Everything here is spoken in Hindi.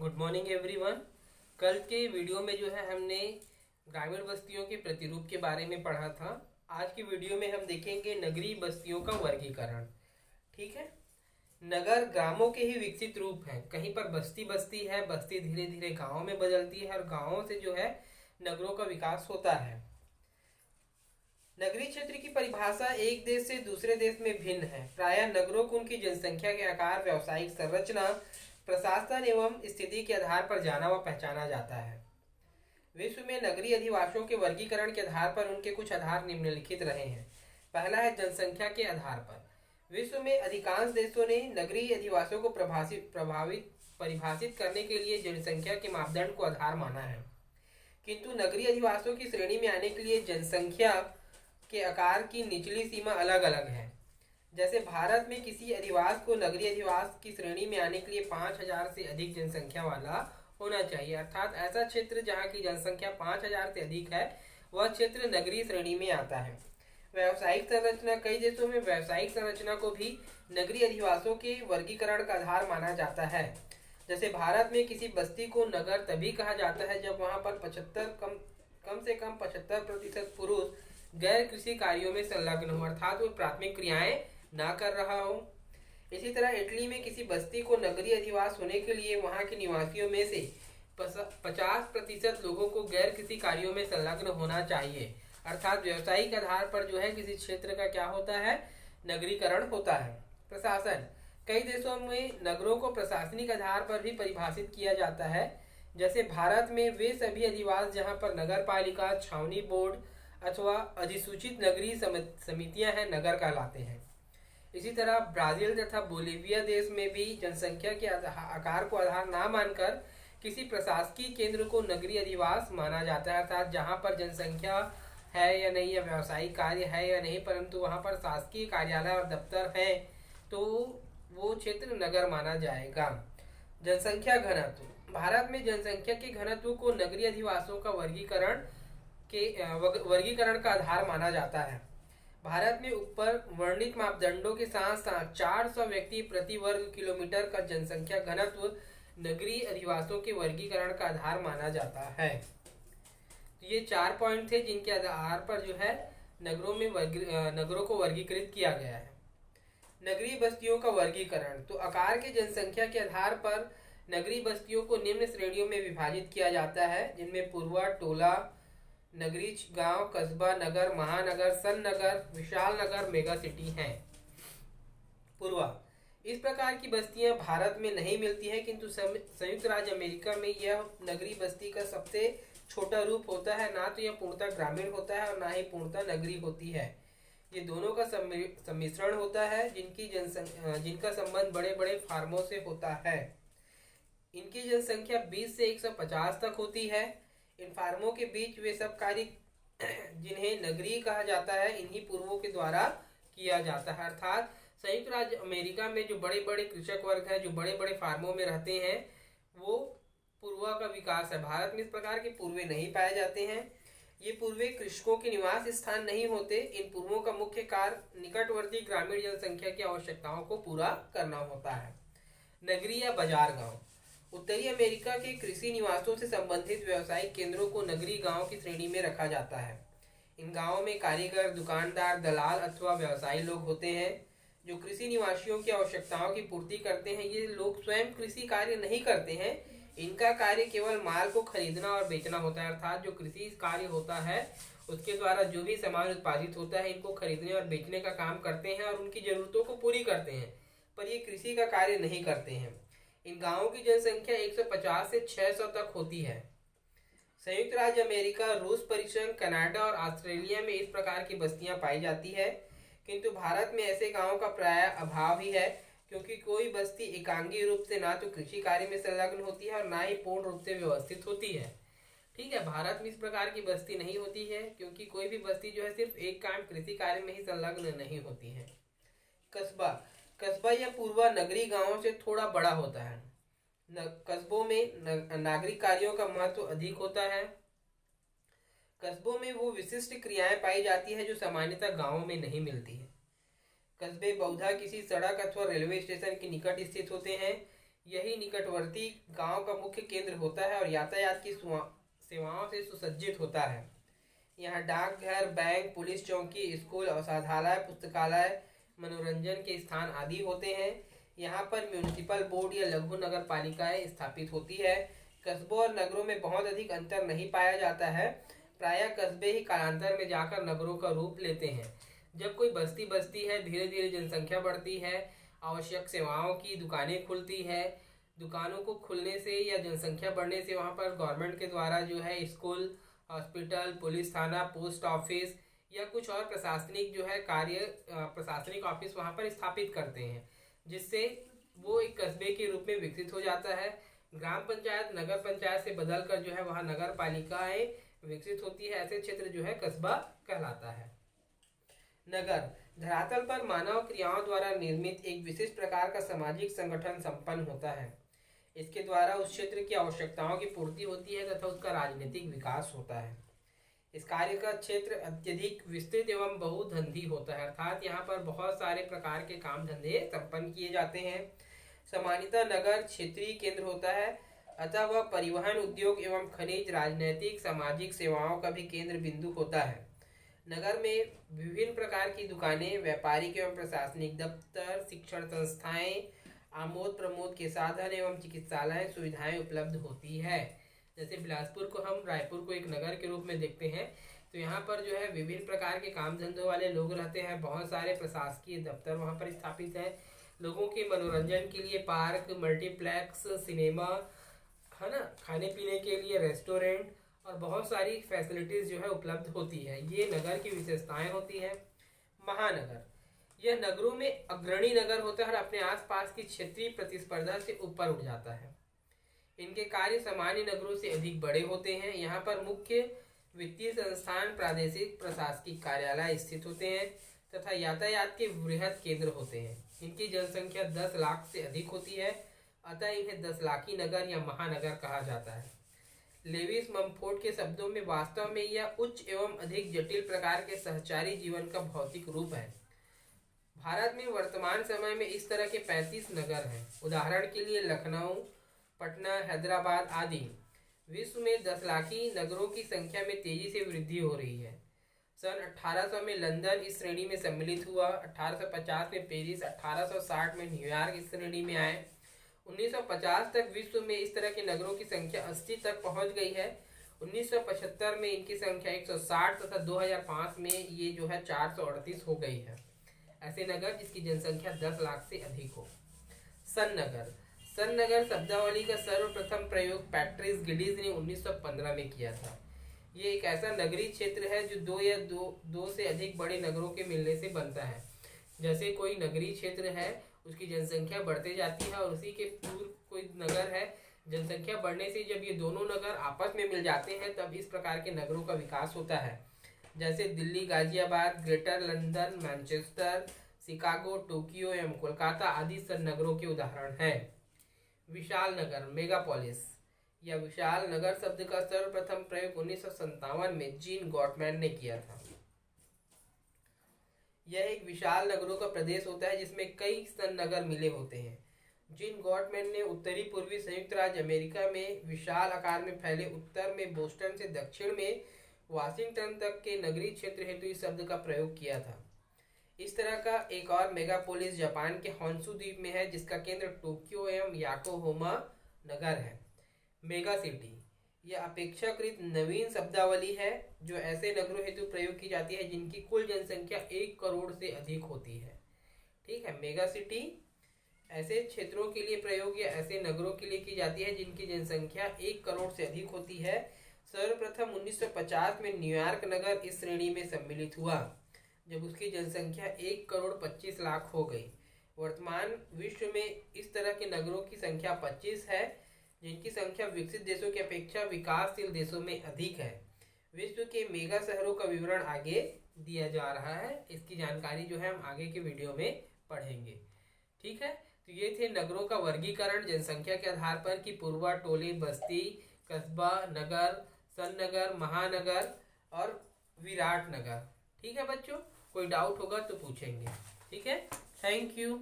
Good morning everyone. कल के वीडियो में जो है हमने ग्रामीण बस्तियों के प्रतिरूप के बारे में पढ़ा था। आज की वीडियो में हम देखेंगे नगरीय बस्तियों का वर्गीकरण। ठीक है। नगर ग्रामों के ही विकसित रूप हैं। कहीं पर बस्ती बस्ती है, बस्ती धीरे धीरे गाँव में बदलती है और गाँवों से जो है नगरों का विकास होता है। नगरीय क्षेत्र की परिभाषा एक देश से दूसरे देश में भिन्न है। प्रायः नगरों को उनकी जनसंख्या के आकार, व्यावसायिक संरचना, प्रशासन एवं स्थिति के आधार पर जाना व पहचाना जाता है। विश्व में नगरीय अधिवासियों के वर्गीकरण के आधार पर उनके कुछ आधार निम्नलिखित रहे हैं। पहला है जनसंख्या के आधार पर। विश्व में अधिकांश देशों ने नगरीय अधिवासियों को परिभाषित करने के लिए जनसंख्या के मापदंड को आधार माना है, किंतु नगरीय अधिवासियों की श्रेणी में आने के लिए जनसंख्या के आकार की निचली सीमा अलग अलग है। जैसे भारत में किसी अधिवास को नगरीय अधिवास की श्रेणी में आने के लिए 5000 से अधिक जनसंख्या वाला होना चाहिए, अर्थात ऐसा क्षेत्र जहाँ की जनसंख्या 5000 से अधिक है वह क्षेत्र नगरीय श्रेणी में आता है। व्यावसायिक संरचना। कई देशों में व्यावसायिक संरचना को भी नगरीय अधिवासों के वर्गीकरण का आधार माना जाता है। जैसे भारत में किसी बस्ती को नगर तभी कहा जाता है जब वहाँ पर कम से कम 75% पुरुष गैर कृषि कार्यों में संलग्न हो, अर्थात वो प्राथमिक क्रियाएं ना कर रहा हो। इसी तरह इटली में किसी बस्ती को नगरीय अधिवास होने के लिए वहां के निवासियों में से 50% लोगों को गैर कृषि कार्यों में संलग्न होना चाहिए, अर्थात व्यवसायिक आधार पर जो है किसी क्षेत्र का क्या होता है, नगरीकरण होता है। प्रशासन। कई देशों में नगरों को प्रशासनिक आधार पर भी परिभाषित किया जाता है। जैसे भारत में वे सभी अधिवास जहाँ पर नगर पालिका, छावनी बोर्ड अथवा अधिसूचित नगरीय समितियां हैं नगर कहलाते हैं। इसी तरह ब्राजील तथा बोलीविया देश में भी जनसंख्या के आकार को आधार ना मानकर किसी प्रशासकीय केंद्र को नगरीय अधिवास माना जाता है, अर्थात जहाँ पर जनसंख्या है या नहीं, या व्यावसायिक कार्य है या नहीं, परंतु वहाँ पर शासकीय कार्यालय और दफ्तर है तो वो क्षेत्र नगर माना जाएगा। जनसंख्या घनत्व। भारत में जनसंख्या के घनत्व को नगरीय अधिवासों का वर्गीकरण का आधार माना जाता है। भारत में ऊपर वर्णित मापदंडों के साथ साथ 400 व्यक्ति प्रति वर्ग किलोमीटर का जनसंख्या घनत्व नगरीय अधिवासों के वर्गीकरण का आधार माना जाता है। तो ये 4 पॉइंट थे जिनके आधार पर जो है नगरों को वर्गीकृत किया गया है। नगरीय बस्तियों का वर्गीकरण। तो आकार के जनसंख्या के आधार पर नगरीय बस्तियों को निम्न श्रेणियों में विभाजित किया जाता है, जिनमें पूर्वा, टोला, नगरीय गांव, कस्बा, नगर, महानगर, सन नगर, विशाल नगर, मेगा सिटी हैं। पूर्वा। इस प्रकार की बस्तियां भारत में नहीं मिलती हैं, किंतु संयुक्त राज्य अमेरिका में यह नगरीय बस्ती का सबसे छोटा रूप होता है। ना तो यह पूर्णतः ग्रामीण होता है और ना ही पूर्णतः नगरीय होती है। ये दोनों का सम्मिश्रण होता है, जिनका संबंध बड़े बड़े फार्मों से होता है। इनकी जनसंख्या 20 से 150 तक होती है। इन फार्मों के बीच वे सब कार्य जिन्हें नगरीय कहा जाता है इन्हीं पूर्वों के द्वारा किया जाता है, अर्थात संयुक्त राज्य अमेरिका में जो बड़े बड़े कृषक वर्ग है, जो बड़े बड़े फार्मों में रहते हैं, वो पूर्वा का विकास है। भारत में इस प्रकार के पूर्वे नहीं पाए जाते हैं। ये पूर्वे कृषकों के निवास स्थान नहीं होते। इन पूर्वों का मुख्य कार्य निकटवर्ती ग्रामीण जनसंख्या की आवश्यकताओं को पूरा करना होता है। नगरीय या बाजार गांव। उत्तरी अमेरिका के कृषि निवासों से संबंधित व्यावसायिक केंद्रों को नगरीय गांव की श्रेणी में रखा जाता है। इन गांवों में कारीगर, दुकानदार, दलाल अथवा व्यवसायी लोग होते हैं जो कृषि निवासियों की आवश्यकताओं की पूर्ति करते हैं। ये लोग स्वयं कृषि कार्य नहीं करते हैं, इनका कार्य केवल माल को खरीदना और बेचना होता है, अर्थात जो कृषि कार्य होता है उसके द्वारा जो भी सामान उत्पादित होता है इनको खरीदने और बेचने का काम करते हैं और उनकी जरूरतों को पूरी करते हैं, पर ये कृषि का कार्य नहीं करते हैं। इन गांवों की जनसंख्या 150 से 600 तक होती है। संयुक्त राज्य अमेरिका, रूस परिसंघ, कनाडा और ऑस्ट्रेलिया में इस प्रकार की बस्तियां पाई जाती है, किंतु भारत में ऐसे गांवों का प्राय अभाव ही है, क्योंकि कोई बस्ती एकांगी रूप से ना तो कृषि कार्य में संलग्न होती है और ना ही पूर्ण रूप से व्यवस्थित होती है। ठीक है, भारत में इस प्रकार की बस्ती नहीं होती है, क्योंकि कोई भी बस्ती जो है सिर्फ एक काम कृषि कार्य में ही संलग्न नहीं होती है। कस्बा। कस्बा या पूर्वा नगरीय गांवों से थोड़ा बड़ा होता है। कस्बों में नागरिक कार्यों का महत्व अधिक होता है। कस्बों में वो विशिष्ट क्रियाएं पाई जाती है जो सामान्यतः गांवों में नहीं मिलती है। कस्बे बहुधा किसी सड़क अथवा रेलवे स्टेशन के निकट स्थित होते हैं। यही निकटवर्ती गांव का मुख्य केंद्र होता है और यातायात की सेवाओं से सुसज्जित होता है। यहाँ डाकघर, बैंक, पुलिस चौकी, स्कूल, औषधालय, पुस्तकालय, मनोरंजन के स्थान आदि होते हैं। यहाँ पर म्यूनिसिपल बोर्ड या लघु नगर पालिकाएं स्थापित होती है। कस्बों और नगरों में बहुत अधिक अंतर नहीं पाया जाता है। प्रायः कस्बे ही कालांतर में जाकर नगरों का रूप लेते हैं। जब कोई बस्ती बसती है, धीरे धीरे जनसंख्या बढ़ती है, आवश्यक सेवाओं की दुकानें खुलती है। दुकानों को खुलने से या जनसंख्या बढ़ने से वहाँ पर गवर्नमेंट के द्वारा जो है स्कूल, हॉस्पिटल, पुलिस थाना, पोस्ट ऑफिस या कुछ और प्रशासनिक जो है प्रशासनिक ऑफिस वहाँ पर स्थापित करते हैं, जिससे वो एक कस्बे के रूप में विकसित हो जाता है। ग्राम पंचायत नगर पंचायत से बदलकर जो है वहाँ नगर पालिकाएं विकसित होती है। ऐसे क्षेत्र जो है कस्बा कहलाता है। नगर धरातल पर मानव क्रियाओं द्वारा निर्मित एक विशेष प्रकार का सामाजिक संगठन संपन्न होता है। इसके द्वारा उस क्षेत्र की आवश्यकताओं की पूर्ति होती है तथा उसका राजनीतिक विकास होता है। इस कार्य का क्षेत्र अत्यधिक विस्तृत एवं बहुधंधी होता है, अर्थात यहाँ पर बहुत सारे प्रकार के काम धंधे संपन्न किए जाते हैं। सामान्यतः नगर क्षेत्रीय केंद्र होता है, अतः वह परिवहन, उद्योग एवं खनिज, राजनैतिक, सामाजिक सेवाओं का भी केंद्र बिंदु होता है। नगर में विभिन्न प्रकार की दुकानें, व्यापारिक एवं प्रशासनिक दफ्तर, शिक्षण संस्थाएं, आमोद प्रमोद के साधन एवं चिकित्सालय सुविधाएं उपलब्ध होती है। जैसे बिलासपुर को हम रायपुर को एक नगर के रूप में देखते हैं, तो यहाँ पर जो है विभिन्न प्रकार के काम धंधों वाले लोग रहते हैं। बहुत सारे प्रशासकीय दफ्तर वहाँ पर स्थापित हैं। लोगों के मनोरंजन के लिए पार्क, मल्टीप्लेक्स, सिनेमा, है ना, खाने पीने के लिए रेस्टोरेंट और बहुत सारी फैसिलिटीज जो है उपलब्ध होती है। ये नगर की विशेषताएं होती है। महानगर यह नगरों में अग्रणी नगर होता है और अपने आसपास की क्षेत्रीय प्रतिस्पर्धा से ऊपर उठ जाता है। इनके कार्य सामान्य नगरों से अधिक बड़े होते हैं। यहाँ पर मुख्य वित्तीय संस्थान, प्रादेशिक प्रशासनिक कार्यालय स्थित होते हैं तथा यातायात के वृहद केंद्र होते हैं। इनकी जनसंख्या 10 लाख से अधिक होती है, अतः इन्हें 10 लाखी नगर या महानगर कहा जाता है। लेविस मम्फोर्ड के शब्दों में वास्तव में यह उच्च एवं अधिक जटिल प्रकार के सहचारी जीवन का भौतिक रूप है। भारत में वर्तमान समय में इस तरह के 35 नगर हैं। उदाहरण के लिए लखनऊ, पटना, हैदराबाद आदि। विश्व में 10 लाखी नगरों की संख्या में तेजी से वृद्धि हो रही है। सन 1800 में लंदन इस श्रेणी में सम्मिलित हुआ, 1850 में पेरिस, 1860 में न्यूयॉर्क इस श्रेणी में आए। 1950 तक विश्व में इस तरह के नगरों की संख्या 80 तक पहुंच गई है। 1975 में इनकी संख्या 160 तथा 2005 में ये जो है 438 हो गई है। ऐसे नगर जिसकी जनसंख्या 10 लाख से अधिक हो। सन नगर शब्दावली का सर्वप्रथम प्रयोग पैट्रिस गिडीज ने 1915 में किया था। ये एक ऐसा नगरीय क्षेत्र है जो दो से अधिक बड़े नगरों के मिलने से बनता है। जैसे कोई नगरीय क्षेत्र है, उसकी जनसंख्या बढ़ते जाती है और उसी के पूर्व कोई नगर है, जनसंख्या बढ़ने से जब ये दोनों नगर आपस में मिल जाते हैं तब इस प्रकार के नगरों का विकास होता है। जैसे Delhi, Ghaziabad, greater London, Manchester, Chicago, Tokyo एवं कोलकाता आदि सन नगरों के उदाहरण हैं। विशाल नगर, मेगापोलिस या विशाल नगर शब्द का सर्वप्रथम प्रयोग 1957 में जीन गॉटमैन ने किया था। यह एक विशाल नगरों का प्रदेश होता है जिसमें कई सन नगर मिले होते हैं। जीन गॉटमैन ने उत्तरी पूर्वी संयुक्त राज्य अमेरिका में विशाल आकार में फैले उत्तर में बोस्टन से दक्षिण में वाशिंगटन तक के नगरीय क्षेत्र हेतु इस शब्द का प्रयोग किया था। इस तरह का एक और मेगापोलिस जापान के होन्शु द्वीप में है, जिसका केंद्र टोक्यो एवं याकोहामा नगर है। मेगा सिटी यह अपेक्षाकृत नवीन शब्दावली है जो ऐसे नगरों हेतु प्रयोग की जाती है जिनकी कुल जनसंख्या 1 करोड़ से अधिक होती है। ठीक है, मेगा सिटी ऐसे क्षेत्रों के लिए प्रयोग या ऐसे नगरों के लिए की जाती है जिनकी जनसंख्या 1 करोड़ से अधिक होती है। सर्वप्रथम 1950 में न्यूयॉर्क नगर इस श्रेणी में सम्मिलित हुआ जब उसकी जनसंख्या 1 करोड़ 25 लाख हो गई। वर्तमान विश्व में इस तरह के नगरों की संख्या 25 है, जिनकी संख्या विकसित देशों की अपेक्षा विकासशील देशों में अधिक है। विश्व के मेगा शहरों का विवरण आगे दिया जा रहा है। इसकी जानकारी जो है हम आगे के वीडियो में पढ़ेंगे। ठीक है, तो ये थे नगरों का वर्गीकरण जनसंख्या के आधार पर कि पूर्वा, टोले, बस्ती, कस्बा, नगर, सन नगर, महानगर और विराट नगर। ठीक है बच्चों, कोई डाउट होगा तो पूछेंगे। ठीक है, थैंक यू।